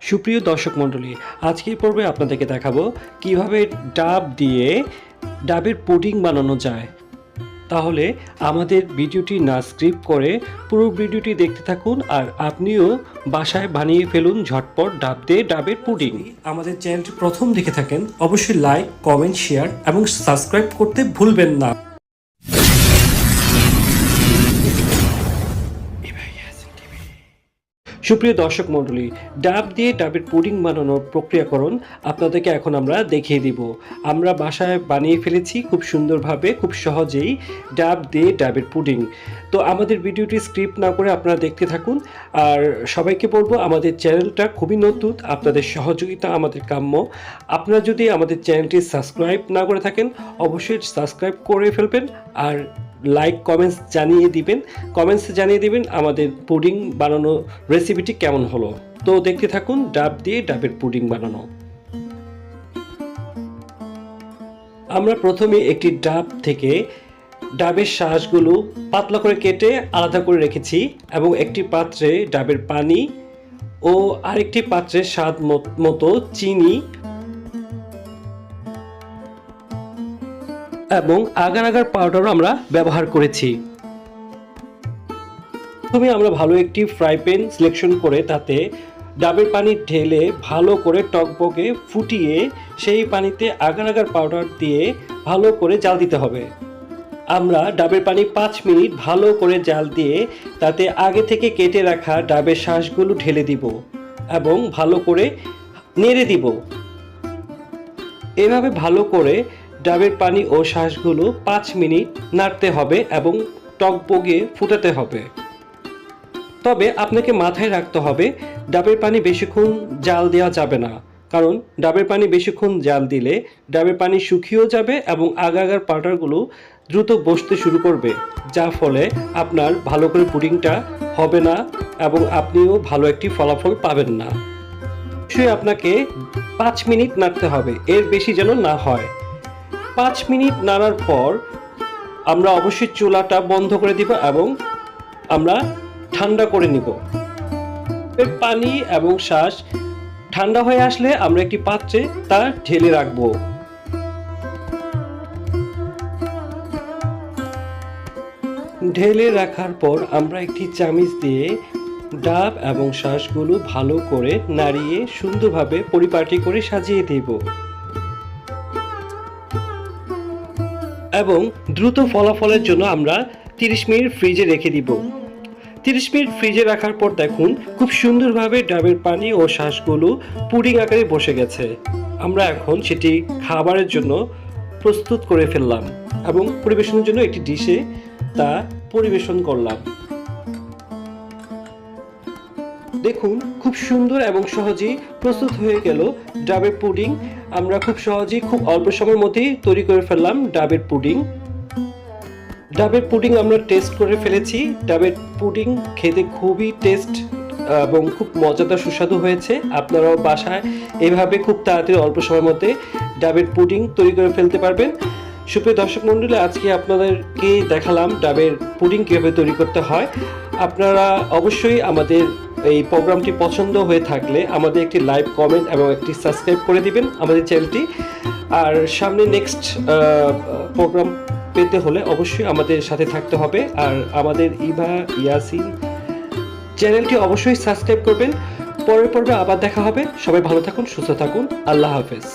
সুপ্রিয় দর্শক মণ্ডলী, আজকের পর্বে আপনাদেরকে দেখাবো কিভাবে ডাব দিয়ে ডাবের পুডিং বানানো যায়। তাহলে আমাদের ভিডিওটি না স্কিপ করে পুরো ভিডিওটি দেখতে থাকুন আর আপনিও বাসায় বানিয়ে ফেলুন ঝটপট ডাব দিয়ে ডাবের পুডিং। আমাদের চ্যানেলটি প্রথম দেখে থাকেন অবশ্যই লাইক, কমেন্ট, শেয়ার এবং সাবস্ক্রাইব করতে ভুলবেন না। সুপ্রিয় দর্শক মণ্ডলী, ডাব দিয়ে ডাবের পুডিং বানানোর প্রক্রিয়াকরণ আপনাদেরকে এখন আমরা দেখিয়ে দিব। আমরা বাসায় বানিয়ে ফেলেছি খুব সুন্দরভাবে, খুব সহজেই ডাব দিয়ে ডাবের পুডিং। তো আমাদের ভিডিওটি স্ক্রিপ্ট না করে আপনারা দেখতে থাকুন। আর সবাইকে বলবো, আমাদের চ্যানেলটা খুবই নতুন, আপনাদের সহযোগিতা আমাদের কাম্য। আপনারা যদি আমাদের চ্যানেলটি সাবস্ক্রাইব না করে থাকেন অবশ্যই সাবস্ক্রাইব করে ফেলবেন আর লাইক, কমেন্টসে জানিয়ে দিবেন আমাদের পুডিং বানানো রেসিপিটি কেমন হলো। তো দেখতে থাকুন ডাব দিয়ে ডাবের পুডিং বানানো। আমরা প্রথমে একটি ডাব থেকে ডাবের শাঁসগুলো পাতলা করে কেটে আলাদা করে রেখেছি এবং একটি পাত্রে ডাবের পানি ও আরেকটি পাত্রে স্বাদ মতো চিনি এবং আগার আগার পাউডারও আমরা ব্যবহার করেছি। প্রথমে আমরা ভালো একটি ফ্রাই প্যান সিলেকশন করে তাতে ডাবের পানি ঢেলে ভালো করে টকবকে ফুটিয়ে সেই পানিতে আগার আগার পাউডার দিয়ে ভালো করে জাল দিতে হবে। আমরা ডাবের পানি 5 মিনিট ভালো করে জাল দিয়ে তাতে আগে থেকে কেটে রাখা ডাবের শাঁসগুলো ঢেলে দিব এবং ভালো করে নেড়ে দিব। এভাবে ভালো করে ডাবের পানি ও শাঁসগুলো 5 মিনিট নাড়তে হবে এবং টকবগে ফুটাতে হবে। তবে আপনাকে মাথায় রাখতে হবে ডাবের পানি বেশিক্ষণ জাল দেওয়া যাবে না, কারণ ডাবের পানি বেশিক্ষণ জাল দিলে ডাবের পানি শুকিয়েও যাবে এবং আগার পাউডারগুলো দ্রুত বসতে শুরু করবে, যার ফলে আপনার ভালো করে পুডিংটা হবে না এবং আপনিও ভালো একটি ফলাফল পাবেন না। অবশ্যই আপনাকে 5 মিনিট নাড়তে হবে, এর বেশি যেন না হয়। 5 মিনিট নাড়ার পর আমরা অবশ্যই চুলাটা বন্ধ করে দিব এবং আমরা ঠান্ডা করে নিব। পানি এবং শাঁস ঠান্ডা হয়ে আসলে আমরা একটি পাত্রে তা ঢেলে রাখব। ঢেলে রাখার পর আমরা একটি চামচ দিয়ে ডাব এবং শাঁসগুলো ভালো করে নাড়িয়ে সুন্দরভাবে পরিপাটি করে সাজিয়ে দেব এবং দ্রুত ফলাফলের জন্য আমরা 30 মিনিট ফ্রিজে রেখে দিব। 30 মিনিট ফ্রিজে রাখার পর দেখুন খুব সুন্দরভাবে ডাবের পানি ও শাঁসগুলো পুডিং আকারে বসে গেছে। আমরা এখন সেটি খাবারের জন্য প্রস্তুত করে ফেললাম এবং পরিবেশনের জন্য একটি ডিশে তা পরিবেশন করলাম। দেখুন খুব সুন্দর এবং সহজেই প্রস্তুত হয়ে গেল ডাবের পুডিং। আমরা খুব সহজেই খুব অল্প সময়ের মধ্যেই তৈরি করে ফেললাম ডাবের পুডিং। ডাবের পুডিং আমরা টেস্ট করে ফেলেছি। ডাবের পুডিং খেতে খুবই টেস্ট এবং খুব মজাদার সুস্বাদু হয়েছে। আপনারাও বাসায় এভাবে খুব তাড়াতাড়ি অল্প সময়ের মধ্যে ডাবের পুডিং তৈরি করে ফেলতে পারবেন। সুপ্রিয় দর্শক মণ্ডলী, আজকে আপনাদেরকে দেখালাম ডাবের পুডিং কীভাবে তৈরি করতে হয়। আপনারা অবশ্যই আমাদের এই প্রোগ্রামটি পছন্দ হয়ে থাকলে আমাদের একটি লাইক, কমেন্ট এবং একটি সাবস্ক্রাইব করে দিবেন আমাদের চ্যানেলটি। আর সামনে নেক্সট প্রোগ্রাম পেতে হলে অবশ্যই আমাদের সাথে থাকতে হবে আর আমাদের ইভা ইয়াসিন চ্যানেলটি অবশ্যই সাবস্ক্রাইব করবেন। পরের পর্বে আবার দেখা হবে। সবাই ভালো থাকুন, সুস্থ থাকুন। আল্লাহ হাফেজ।